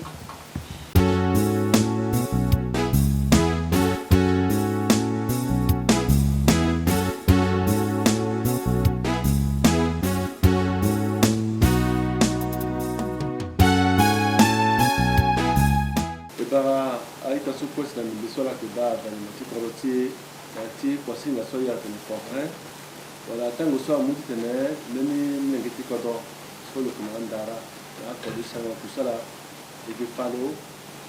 Speaker 3: aika sukwesi na mibisola kebaba na matikoroti ati kwasi na soya tene portrait wala tango so amuti tene nemi ngeti kodo solo kuma ndara na ko disanga kusala e falo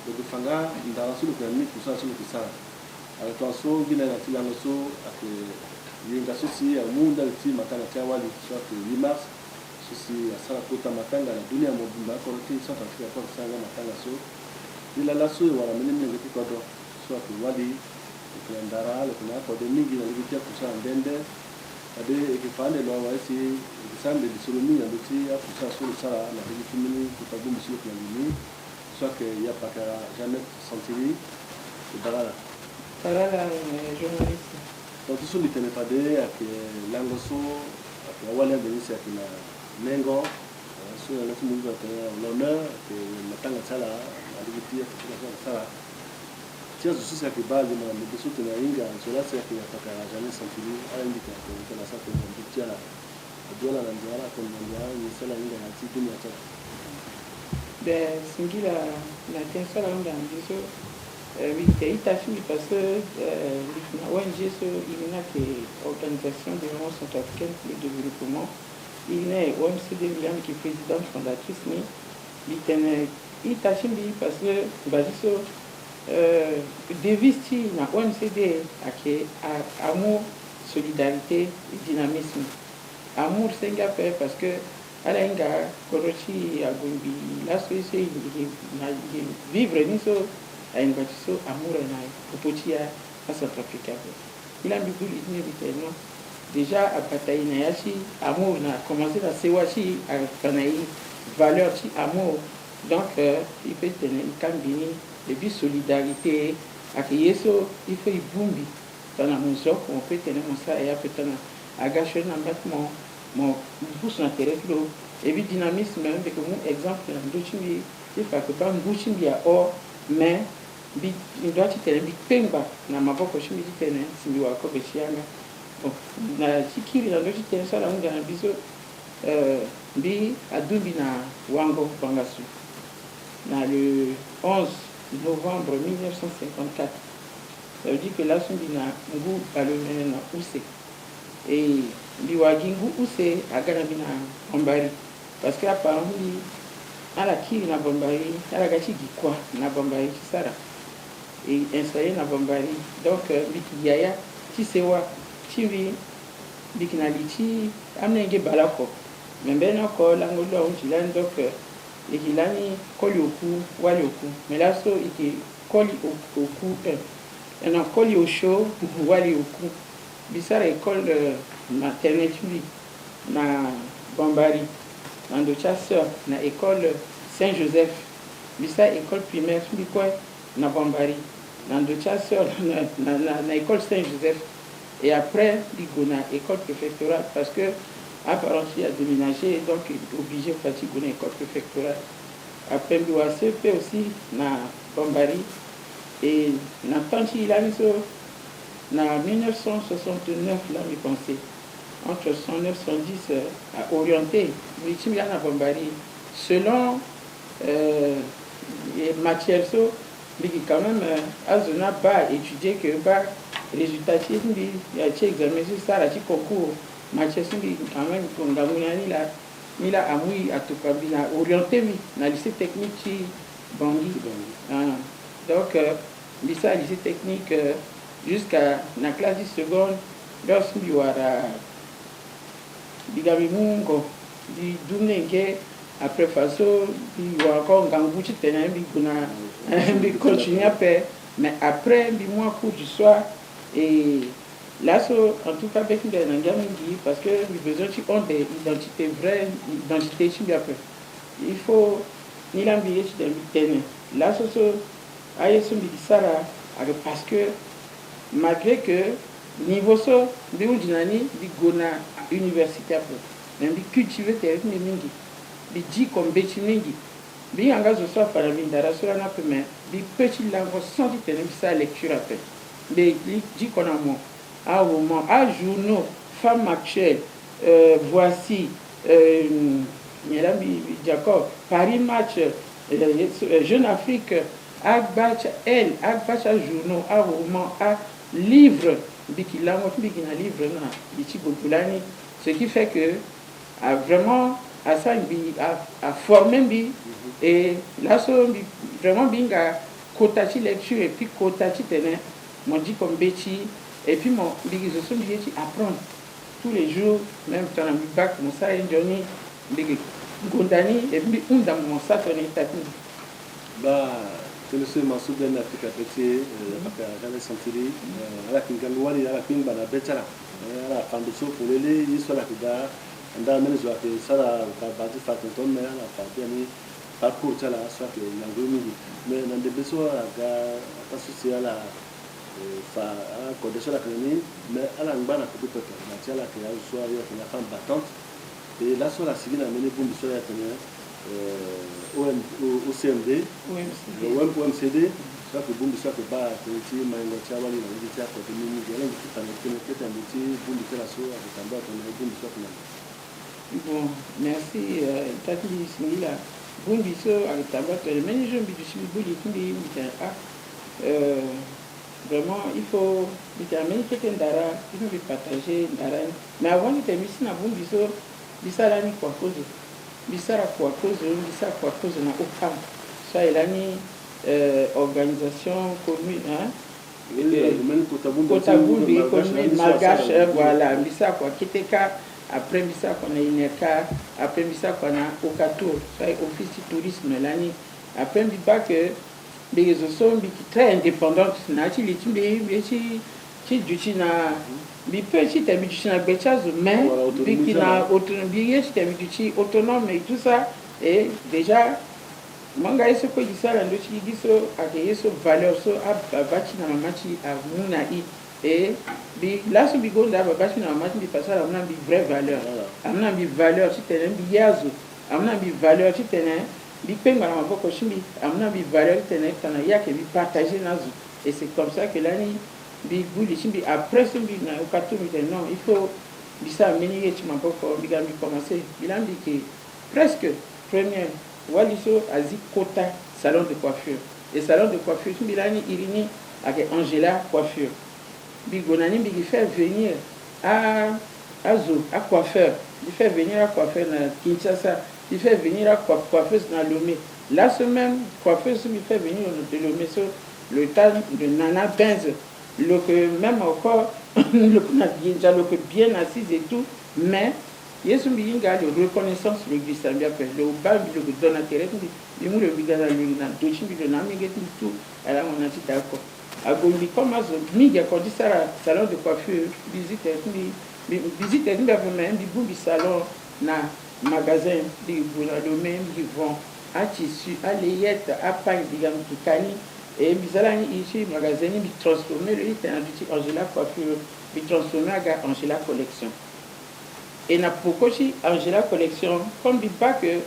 Speaker 3: de fanga ndara solo kuma mi kusala solo kusala Altonso vile na tila noso ake yenga sosi ya munda ti matanga tia wali soit 8 mars sosi asala kota matanga na dunia mobimba ko ti South Africa ko sanga matanga so ila la so wala mene ngeti ko do soit wali ko ndara le kuna ko de mingi na ngeti ko sa ndende ade ekifane lo wa si example de solomi ya loti ya kusa so sala na ngeti mini ko tabu monsieur ko ni soit que ya pakara jamais sentiri dara
Speaker 2: Sarala journaliste.
Speaker 3: Donc tout ce qui n'est pas de que l'angoso que wala de c'est que la mengo sur la tout monde que l'honneur que matanga sala la liberté que la sala tia juste ça que base na de soute na inga cela c'est que ya pakara jamais sentiri à indiquer que la ça que on tia la dola na ndara comme ndara ni sala inga na ti dunia ta
Speaker 2: Ben singila la tensala nda ndiso oui, il t'a fini parce que l'ONG, il y a une organisation de l'Union centrafricaine pour le développement. Il y a OMCD William qui est présidente fondatrice. Il t'a fini parce que devise na OMCD qui amour, solidarité et dynamisme. Amour, c'est un peu parce que Alainga, Korochi, Agumbi, la société, vivre ni so. Un bâtisseur amour na popotia à Centrafrique. Il a beaucoup d'idées déjà à bataille na yachi amour na commencé à sewachi à kanaï valeur chi amour donc il peut tenir une cambini et puis solidarité à yeso il faut y bumbi dans la mesure qu'on peut tenir mon ça et après à gâcher na bâtiment mon pousse na terre et puis dynamisme même avec mon exemple na dochimbi il faut que pas ngouchimbi à or mais bi doit titele bi pemba na maboko shimi titele simbi wako beshianga na chikiri na doji tele sala munga na biso bi adumbi na wango bangasu na le 11 novembre 1954 ça veut dire que là sumbi na ngu balomene na use et bi wagingu use agana bina ombari parce que apparemment ala kiri na bombari ala gachi gikwa na bombari sara et installé na bombari donc biki yaya ti sewa ti wi biki na lichi amnenge balako membe na ko la ngolo on tilan donc et kilani koli oku wali oku mais là so ite koli oku et na koli au chaud wali oku bisara école maternelle na bombari dans le chasseur na école Saint-Joseph bisa école primaire bi quoi na bombari dans le chasseur na école Saint-Joseph et après il na école préfectorale parce que apparemment il a déménagé donc il est obligé de faire une école préfectorale après il a CP aussi na bombari et na tanchi il a mis na 1969 là il pensait entre 109 et 110 à orienter l'Itimia na bombari selon les matières so mais quand même azona pas étudier que pas résultat qui il y a examen sur ça la concours matière so quand même qu'on gamunani là mila amui atukabina orienté mi na lycée technique ci Bangui donc lycée lycée technique jusqu'à la classe de seconde lorsqu'il y aura bigabimungo di dunenge après façon il y a encore ganguchi tenant bi kuna bi continuer après mais après bi moi cours du soir et là en tout cas avec des nangamindi parce que nous besoin tu ont des identités vraies identité tu bien après il faut ni l'ambier tu des tenant là so aye so bi sara parce que malgré que niveau so bi udinani bi gona université après même bi cultiver terre mingi bi dit comme beti mingi bi anga zo so para mindara so na peme bi petit langue sans dit tenir ça lecture après mais dit qu'on a mon à roman à journaux femmes actuelles voici Miami Jacob Paris Match Jeune Afrique Agbacha elle Agbacha journaux à roman à livre biki langue biki na livre na biti gogulani ce qui fait que a vraiment à ça a formé bi et là so vraiment binga kotachi lecture et puis kotachi tenait mon dit comme Betty, et puis mon bigizoso bigeti apprendre tous les jours, même quand on a mis bac, mon ça une journée, bigi gondani, et puis dans mon ça on est tapis.
Speaker 3: Bah, c'est le seul morceau d'un Afrique à petit, parce que j'avais senti, à la Kinganwari, à la King Bana Betara, à la fin de ce pour les histoires qui da, and then many of the Sarah, Badi Faton, mais à la partie, parcours, là, soit que l'anglais, mais dans des besoins, associés à la fa condition la colonie, mais à l'angbana pour tout la tia la qui a soit une femme battante, et là sur la civile a mené pour le OCMD, OMCD, soit que boum soit que bas, que tu m'as un autre travail, on dit à côté de nous, il y a un petit peu un petit boum de la soie avec un bas, on a boum soit que
Speaker 2: bon, merci, Tati Smila. Boum biso avec ta boîte, mais je me dis, je suis bouli, tu me dis, vraiment, il faut déterminer quelqu'un d'ara, il faut partager d'ara. Mais avant de terminer, si on a boum biso, bisa là ni quoi cause. Bisara kwa cause na aucun ça il a ni organisation commune Kotabumbi commune malgache voilà bisa kwa kiteka après bisa kwa na ineka après bisa kwa na okato ça office du tourisme là ni après biba que les autres qui très indépendante na ti litimbe ti duti na bi petit habitué na betchaz mais bi qui na autonomie c'est habitué autonome et tout ça et déjà manga eso ko disala ndo ci giso ake yeso valeur so abati na mamachi amuna i et bi laso bi gonda babati na mamachi bi pasala amuna bi vraie valeur amuna bi valeur ci tenen bi yazo amuna bi valeur ci tenen bi penga na maboko chimbi amuna bi valeur tenen kana yake bi partager nazo et c'est comme ça que l'année bi buli chimbi après ce bi na okato mi non il faut bisa menir ci maboko bi gambi commencer bilambi que presque première waliso azi kota salon de coiffure et salon de coiffure chimbi lani irini avec Angela coiffure bi gonani bi fait venir à coiffeur il fait venir à coiffeur na Kinshasa il fait venir à coiffeuse na Lomé la semaine coiffeuse il fait venir de Lomé sur le temps de Nana Benz le que même encore le que bien assise et tout mais yesu mbinga de reconnaissance le Grisambia fait le bambi le donateur il mou le bigana le na dochi bi de na mingeti tout ala on a dit d'accord agombi comme azo mingi ko di sara salon de coiffure visite ni ba même bi bumbi salon na magasin di bona le même qui vend à tissu à layette à pain digam tukani et bizala ni ici magasin ni transformer le lit en outil Angela coiffure bi transformer à Angela collection et na pokoshi Angela collection comme bi pas que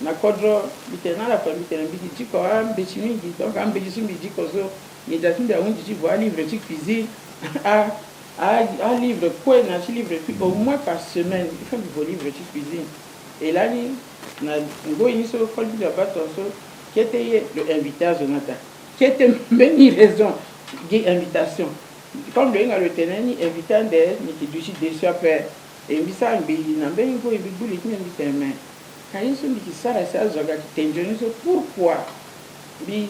Speaker 2: na kodro bitena la famille tena bi dit ko am betini dit donc am betini bi dit ko so ni datu da on dit voir livre de cuisine à livre quoi na livre au moins par semaine il faut du livre de cuisine et là ni na ngo iniso ko bi la bato so qui était le invité à Jonathan qui était même raison qui invitation comme le nga le tenani invitant de ni qui du déçu après et bisa mbi na ben ko bi buli ni mbi teme quand ils sont qui sara ça zoga qui tenjoni so pourquoi bi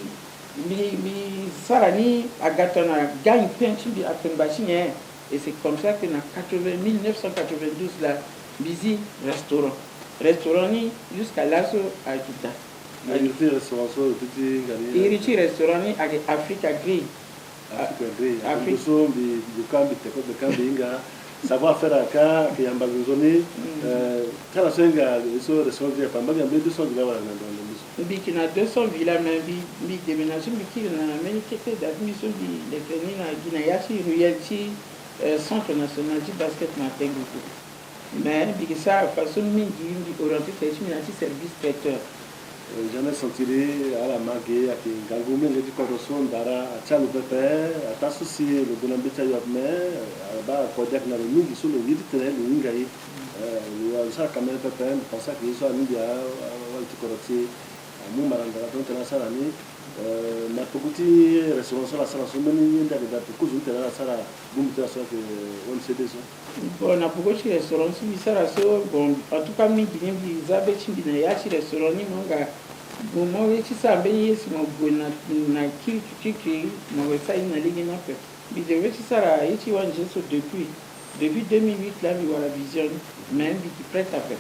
Speaker 2: sarani agatona gagne pension bi apembachine et c'est comme ça que na 1992 là busy restaurant ni jusqu'à là so à tout
Speaker 3: il était restaurant so petit gagné
Speaker 2: il était restaurant ni avec Africa Grill
Speaker 3: Africa so bi kambi teko de kambi inga savoir faire aka que yamba zone kana senga so restaurant ya pamba ya 200 villas wala dans
Speaker 2: bi kina 200 villas mais bi déménagement bi qui na américain d'admission bi les feni na gina yachi royalty centre national du basket matin mais bi ça façon mingi bi orienté service traiteur
Speaker 3: jamais senti à la magie à qui gangume le dit corruption dara à tchalo pepe à t'associer le bonambe tayo mais ba ko dek na le mingi sur le vide très le mingi ça quand même pepe pour ça que ils sont mingi à tu corruption mu maranga donc na sala ni na pokuti restaurant la sala so meni nda da ko zu tela sala bum tela so que on se déso
Speaker 2: bon na pokuti restaurant si sala so bon en tout cas mingi ni zabe chimbi na ya chi restaurant ni monga bon moi ci sa ben yes mo gona na ki mo sa ina ligi na pe Bidéo ci sara ici wan jesu depuis 2008 là mi wala vision même qui prête à faire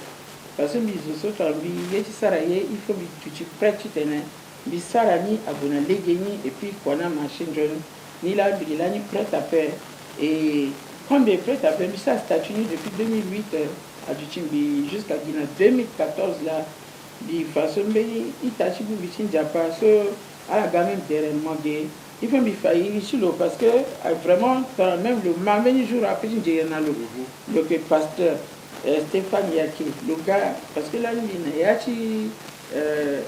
Speaker 2: parce que mi zo to bi ici sara ye il faut tu prête tu tenais bi sara ni abona legeni et puis kona machine jaune ni là bi là ni prête à faire et quand bien prête à faire ça statut depuis 2008 à Duchimbi jusqu'à 2014 là di façon bi itachi bu bitin japa so à la gamme derrière moi il faut me faire ici parce que vraiment même le même jour après j'ai le pasteur Stéphane Yaki le gars parce que là il y a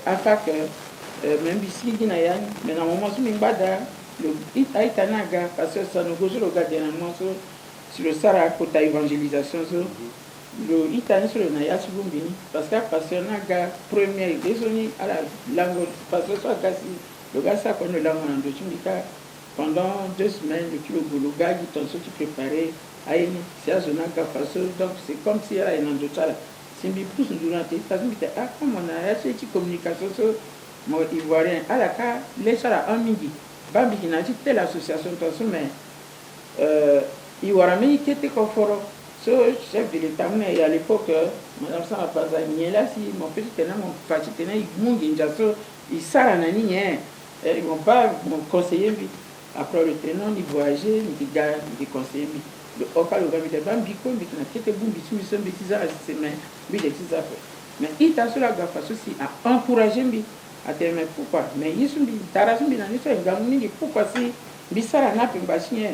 Speaker 2: à fac même ici il y a mais dans moment où m'bada le itanaga parce que ça nous gosse le gars dernièrement sur le Sara côté évangélisation le italien sur le naya subumbini parce que pasteur naga première désolé à la langue parce que soit le gars ça qu'on le langue en Dochimika pendant 2 semaines le gars qui t'en sont préparé à une c'est à zonaka parce donc c'est comme si elle a une endotale c'est mi pousse durant tes parce que ah comme on a cette communication sur mon ivoirien à la cas les sara en midi bambi qui n'a dit telle association de mais ivoirien qui était confort so chef de l'état mais à l'époque madame ça pas là si mon petit tenant mon petit tenant il mungi njaso il sara nani ils vont pas mon conseiller après le tenant ni voyager ni gars ni conseiller le okalo ga mi de bambi ko mi na kete bumbi tu mi so mi tiza c'est mais des tiza mais il t'a sur la gafa ceci à encourager mi à te mais pourquoi mais il sumbi tarasumbi na ni so ngamu ni pourquoi si mi sara na pimba chien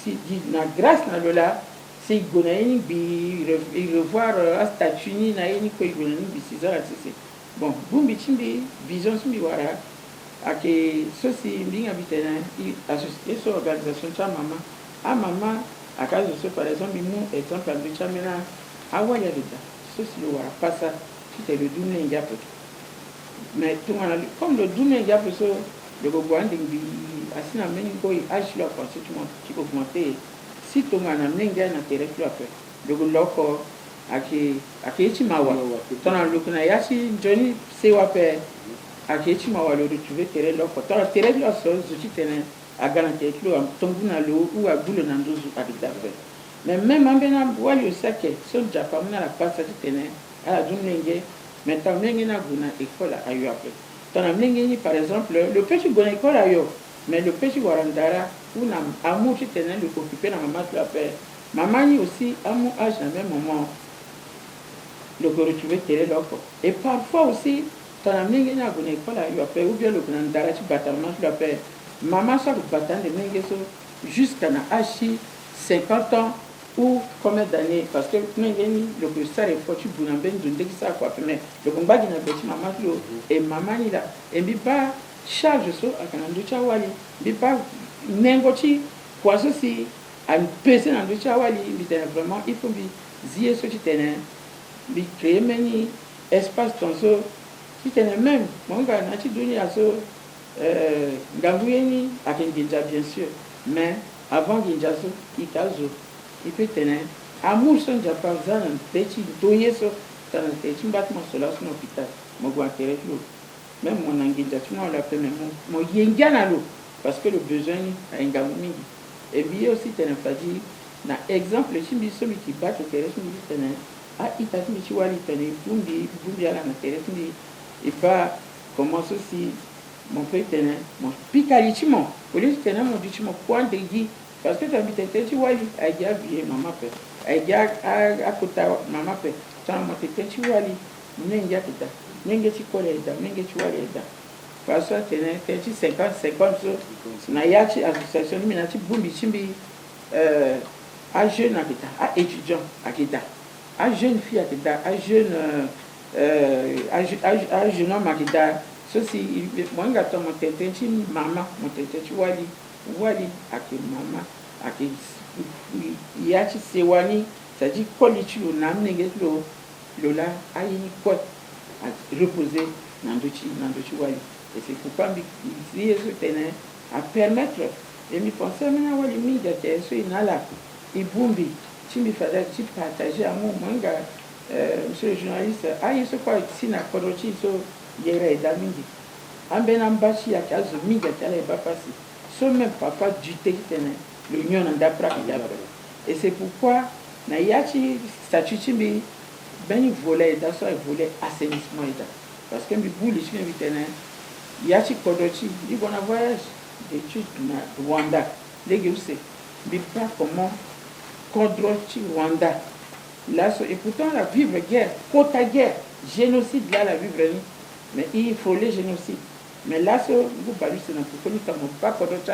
Speaker 2: si dit na grâce na lola si gonaini bi revoir à statut ni na ni ko gonaini bi tiza c'est bon bumbi chimbi vision sumbi wara ake ceci mbinga bitena associé sur organisation cha mama a mama à cause de ce par exemple nous exemple à Bichamena à Waya Lida ceci le wara pas ça c'était le double ngape mais tout on a comme le double ngape so le boboande bi asina meni ko age là parce que tu augmenter si tout on a menga na terre plus après le loko ake chimawa tona lukuna yashi Johnny se wape ake chimawa le retrouver terre loko tona terre là so zuti tenen à garantir que l'on tombe dans l'eau ou à boule dans l'eau avec d'affaires. Mais même en venant boire le sac, si on n'a pas la passe à tenir à la journée, mais tant que l'on a une école à y après. Tant que par exemple, le petit bon école à y mais le petit warandara, où on a amour qui tenait le occupé dans maman de la paix. Maman y aussi, à mon âge, dans le même moment, le retrouver terre l'autre. Et parfois aussi, tant que l'on a une école à y après, ou bien le warandara qui bat la paix. Maman soit le battant de Mengeso jusqu'à Nahachi 50 ans ou combien d'années parce que Mengeni le ça est fort tu bounan ben de ça quoi mais le combat qui n'a pas maman et maman il a et bi pas charge so akanando chawali bi pas nengoti quoi ceci à peser dans le chawali bi vraiment il faut bi zier ce qui tenait bi créer meni espace ton so qui tenait même mon gars n'a tu donné à so Gamboueni a Ginja bien sûr, mais avant Ginjaso, Ikazo, il peut tenir. Amour son Japan, Zan, petit, Doye so, dans un petit bâtiment sur son hôpital, mon guantere l'eau. Même mon Anginjation, on l'appelle même mon Yenganalo, parce que le besoin a un gamoumi. Et bien aussi, tenir Fadi, dans exemple, si celui qui bat le terrestre, il tenir. Ah, il t'a dit, tu vois, il tenir, Bumbi à la terrestre, et pas comment ceci. Mon père tenait, mon picalichement, au lieu de tenir mon dichement, point de dit, parce que tu habites, tu vois, à Gabi, maman père, à côté, maman père, tu as mon tête, tu vois, Nenga Kita, Nenga Chikoleda, Nenga Chualeda. Parce que tu es 50, Nayachi, association, Minati, Bumbi, Chimbi, à jeune Akita, à étudiant Akita, à jeune fille Akita, à jeune homme Akita. Ceci, moi, j'ai mon tête, maman, mon tête, tu vois, à qui maman, à qui il y a qui se wani, ça dit, qualité, on a amené le là, à y quoi, à reposer dans le wali. Et c'est pourquoi il y a ce tenant à permettre, et me penser, mais à wali, il y a ce inala, il boumbi, tu me faisais, tu partager à mon manga, monsieur le journaliste, ah, il se quoi, si n'a pas d'autre, yere damindi ambena mbashi ya kazo minga tala ba pasi sont même parfois du tétane, l'union en d'après. Et c'est pourquoi, na yachi statut chimbi, ben volet d'assaut et volet assainissement. Parce que mi bouli chimbi tétane, yachi kodochi, il y a un voyage d'études na Rwanda, les gars, mais pas comment Kodrochi Rwanda. Là, et pourtant, la vivre guerre, côte à guerre, génocide, là, la vivre, mais il faut les génocides. Mais là, vous parlez, c'est notre connu comme pas Kodrochi,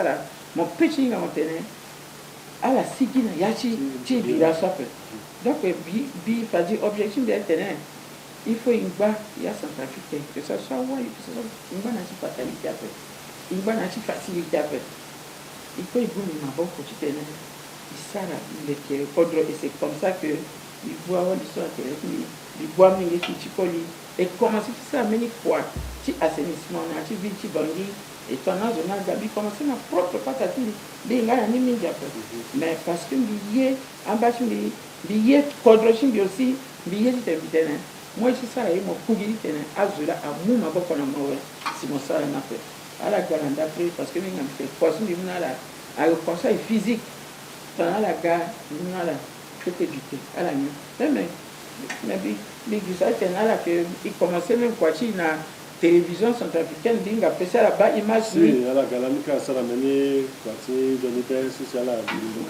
Speaker 2: mon petit n'a montagne, à la Sikina, Yachi, Tibi, la sope. Donc, pas dire objectif d'être il faut une barre, il y a centrafricain, que ce soit ouais, que ce soit une bonne fatalité après, une bonne facilité après. Il faut y bouger ma bonne petite énergie. Ça, et c'est comme ça que il voit l'histoire il voit mes petits et commencer tout ça à mener quoi petit assainissement petit vite bangi et ton âge on a gabi commencer ma propre patatine bien là on est mais parce que billet en bas billet quadrochine aussi billet de terminer moi je ça et mon coup de terrain azula à mon ma beaucoup na moi si mon ça n'a fait à la grande après parce que nous on fait poisson du là à conseil physique dans la gare, nous avons traité du thé à la nuit. Mais il commençait même quoi, il y a télévision centrafricaine, il a fait ça là-bas, image.
Speaker 3: Oui, à la galerie, ça a mené,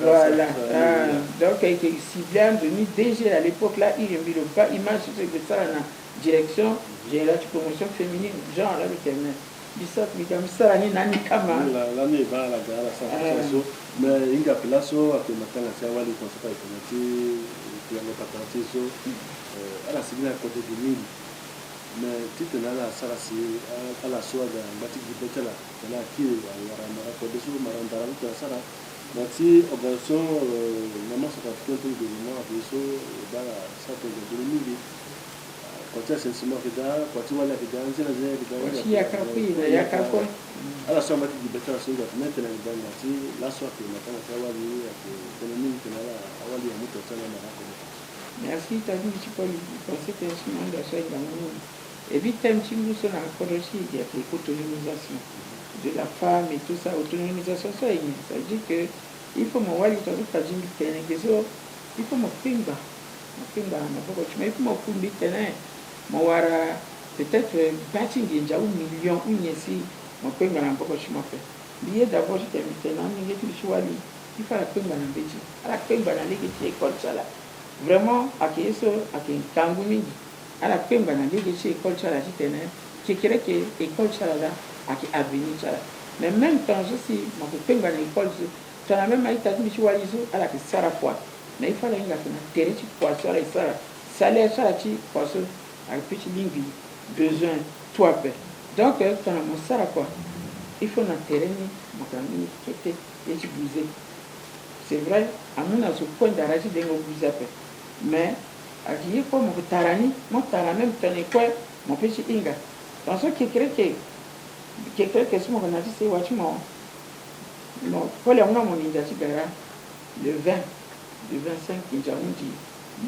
Speaker 2: voilà. Donc, il était ciblé en 2000, à l'époque là, il y avait pas image, c'est que ça, la direction générale de promotion féminine, genre là, le terme.
Speaker 3: L'année va à la gare, mais il y a place à que maintenant, c'est avoir les concepts alternatives, qui ont patenté à la cible à côté de l'île. Mais tout est là, ça, c'est à la soie d'un bâtiment de Pétala, là, qui est à la Maracodeso, Marandara, ça, Bati, Ogaso, maman, ça va faire tout de moi, Viso, dans la salle de l'île. Quand tu as un sentiment que quand tu vois la vidéo, tu as la vidéo.
Speaker 2: Il y a qu'à
Speaker 3: alla soa mati di betara so da mete na ndanga ti la soa ke matana sa wali ya ke konomi ke na awali ya muto sana na ko.
Speaker 2: Merci ta vie tu peux penser que c'est un de ça dans nous. Et vite un petit nous sur la colonie il y a l'autonomisation de la femme et tout ça autonomisation ça veut dire que il faut me wali to ka jimi tene que so il faut me pinga na boko tu mais il faut me kumbi tene mo wara peut-être bâti ngenja 1 million ou nyesi mon père m'a pas reçu ma fait. Billet d'abord j'étais maintenant mais j'ai suis allé. Il faut la paix dans le béti. À la paix dans les qui école ça là. Vraiment à qui est ce à qui kangumi. À la paix dans les qui école ça là j'étais né. Qui crée que école ça là à qui avenir ça là. Mais même temps je suis mon paix dans l'école ça la même aïta je suis allé à la qui sera quoi. Mais il fallait nga na terre tu poisson et ça salaire ça là tu poisson avec petit ligne besoin toi paix. Donc, quand on sait quoi, il faut l'enterrer, et tu bouger. C'est vrai, à mon avis, point d'arracher des bouger. Mais, à qui est quoi, mon tarani, mon tarani, même ton quoi, mon petit inga. Dans ce qui crée que ce qu'on a dit, c'est what you want. Non, pour les gens, mon inga, le 20, le 25, il y a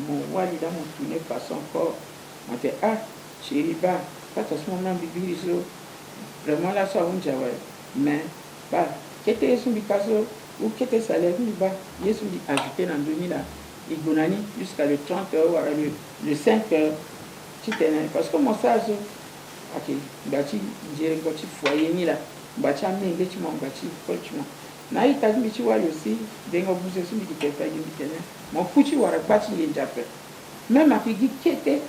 Speaker 2: mon walida, mon tourné façon corps, on fait chérie, pas à ce moment bibi vraiment là ça on dit mais bah qu'était son bicaso ou qu'était salaire ni bah yesu dit ajouté dans 2000 là et bonani jusqu'à le 30 heures le 5 heures tu t'es parce que mon sage ok bati j'ai un foyer ni là bati amener que tu m'en bati franchement na ita dit tu vois aussi des ngos bouger sur dit quelque part mon petit wara bati il jappé même à qui était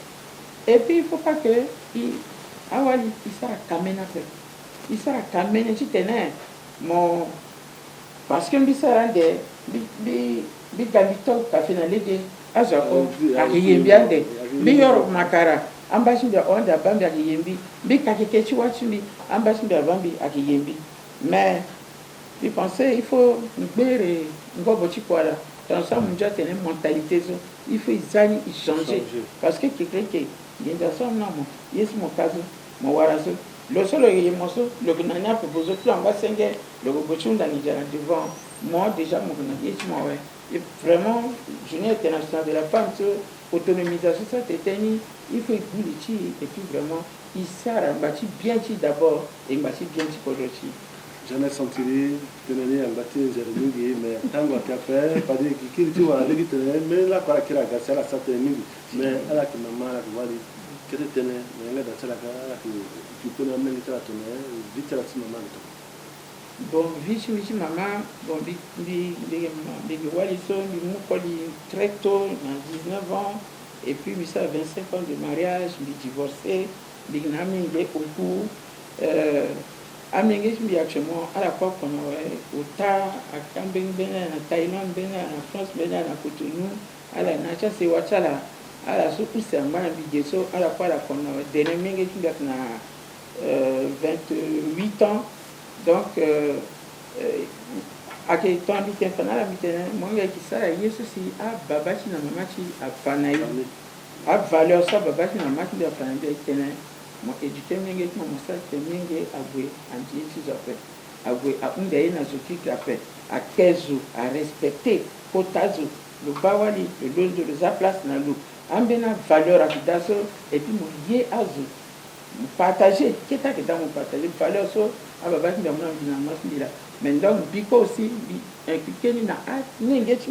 Speaker 2: et puis il faut pas que awali isara kamena pe isara kamena chitene mo parce que bisara de bi gambito ka finale de azako akiyembiande bi yoro makara ambashi de onda bambi akiyembi bi kakekechi wachimi ambashi de bambi akiyembi mais je pensais il faut gbere ngobo chikwala dans ça munja tene mentalité il faut izani changer parce que quelqu'un qui il y a ça non yes mon cas mon warazo le solo y moso le gnanya proposé tout en bas 5 le bochon dans Nigeria devant moi déjà mon gnanya moi ouais et vraiment journée internationale de la femme sur autonomisation ça c'était il faut écouter et puis vraiment il sert à bâtir bien d'abord et bâtir bien pour aussi
Speaker 3: j'en ai senti tenir un bâti zéro mais tango a fait pas dire qui tu vois les guitares mais là quoi qui la gasse la sorte mais à la qui maman la voit que te tenir mais là dans la cara qui tu peux même guitare tenir vite la maman
Speaker 2: bon vici maman bon bi wali so bi mu koli très tôt à 19 ans et puis mi ça 25 ans de mariage bi divorcé bi na mi nge oku amingi bi actuellement à la fois qu'on au ta à Cambeng na Thaïlande na France na Cotonou à la nacha c'est wachala à la soupe c'est un mal bi gesso à la fois la qu'on dernier mingi bi na 28 ans donc ake to ambite fana la bitene monga ki sala yesu si a babachi na mamachi a panai a valeur ça babachi na mamachi de panai de tene mo éduquer mingi mo mosa te mingi agwe anti ti zape agwe a unde na zuki kape a kezu a respecter potazu le bawali le londo de sa place na lu ambena valeur a daso et puis mo ye azu partager qu'est-ce que dans mon partager valeur so a babachi na mona bina masindila mais donc biko aussi inculquer na n'engage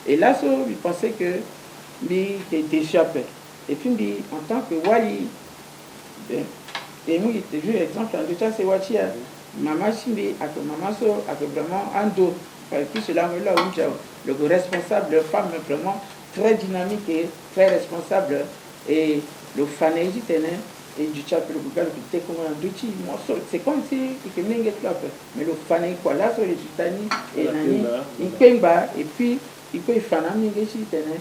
Speaker 2: et là so il pensait que lui déjà fait et puis en tant que wali et nous il toujours exemple en déjà c'est wachi maman chimbi à que maman so à que vraiment ando puis cela là où le responsable de femme vraiment très dynamique et très responsable et le fanéji tenait et du chapel le gars qui était comme un duchi c'est comme si il que n'engage là mais le fané quoi là sur les tutani et nani il pemba et puis il peut fana n'engage tenait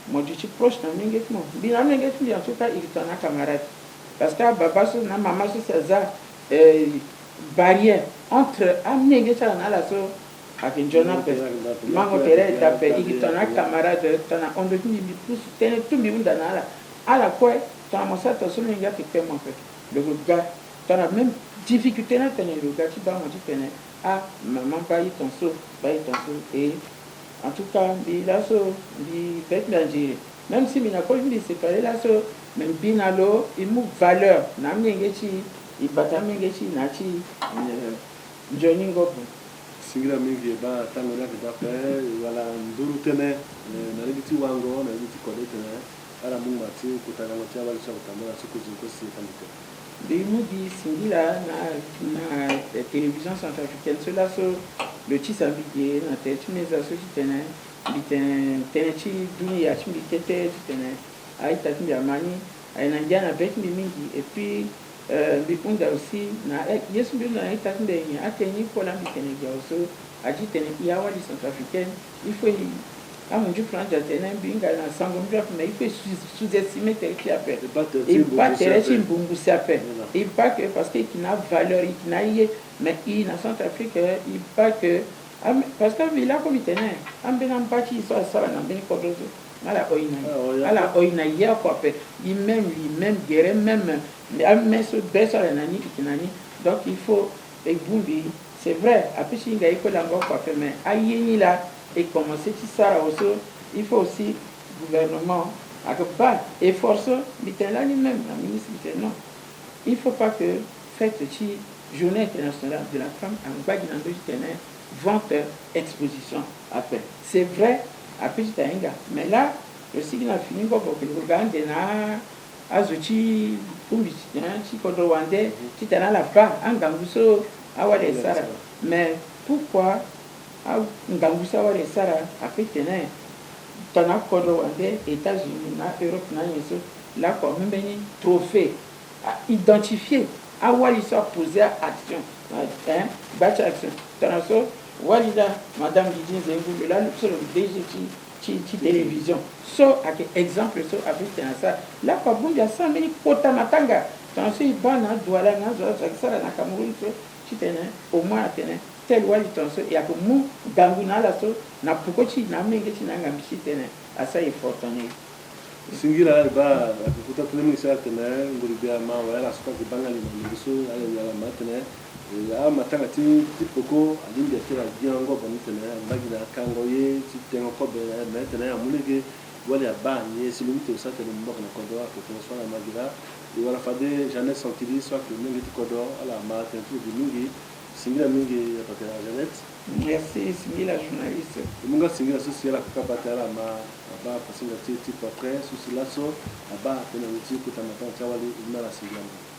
Speaker 2: moi je suis proche d'un engagement bien un engagement en tout cas il t'en a camarade parce que baba so na maman so c'est ça barrière entre amener ça dans la so avec Jonah mango tere d'appel il t'en a camarade t'en a on doit dire plus tenir tout bien dans la à la quoi t'as mon ça t'as son gars qui fait mon fait le gars t'en as même difficulté là tenir le gars qui va mon tenir ah maman baille ton saut et en tout cas il a so il fait danger même si mina ko il séparé là so même binalo il mou valeur na mengeti il bata mengeti na chi Johnny Ngobo
Speaker 3: singira mingi ba tango la d'après voilà nduru tene na libiti wango na libiti kode tene ala mungu ati kutana motia wali cha utamala siku zinko si kanike
Speaker 2: de nous dit singira na télévision centrafricaine cela so le ti sabigé na tête mes associés tene chi dunia chi mikete tene aita ti amani aina jana bet mingi et puis bikunda aussi na yesu bi na aita ti ndeni ateni ko la bitene gaoso aji tene ya wali centrafricaine il faut amunju franja tene binga na sango mjap mais il faut sous-estimer tel qui appelle et pas tel qui mbungu s'appelle et pas que parce que qui n'a valeur qui n'a mais il na Centrafrique il pas que parce que il a comme tene ambena mpati so sala na mbeni ko dozo ala oina ya ko appelle il même guerre même mais ce baisse la nani kinani donc il faut et bumbi c'est vrai après si ngai ko lango ko appelle mais ayeni là et commencer tout ça aussi il faut aussi gouvernement à que pas et force bitela ni même la ministre non il faut pas que fête ci journée internationale de la femme en Baginando tenait vente exposition après c'est vrai après tainga mais là le signe a fini pour que le gande na azuchi kumbi ci kodo wande ci tana la fa angambuso awale sara mais pourquoi ngambusa wale sara après tenait tana kodo wande États-Unis na Europe na yeso là comme mbeni trophée à identifier à wali soit poser action batch action tana so walida madame Didine Zengu là sur le DG ci télévision so ak exemple so avec ça là quoi bon ya ça meni kota matanga tana so ibana douala na zo ça na Cameroun so ci tenait au moins tenait tel wali tonso et ak mu ganguna la so na pukochi na mengeti na ngambishi tenait à ça il faut tenir
Speaker 3: singira ba akukuta tulemi sa tene nguribia ma wala suka kibangali na biso ala matene ya matanga ti poko alindia tira diango boni tene magina kango ye ti tengo ko be na tene amulege wala ba ni silumito sa tene mbok na kodo ko tene so na magina e wala fade jamais senti soit que mingi kodo ala ma tene tu mingi Singila mingi ya Papa Jeannette.
Speaker 2: Merci, Singila journaliste.
Speaker 3: Munga Singila social akakapata ma aba pasinga titi portrait sous silaso aba tena mti kutamata chawali imara Singila.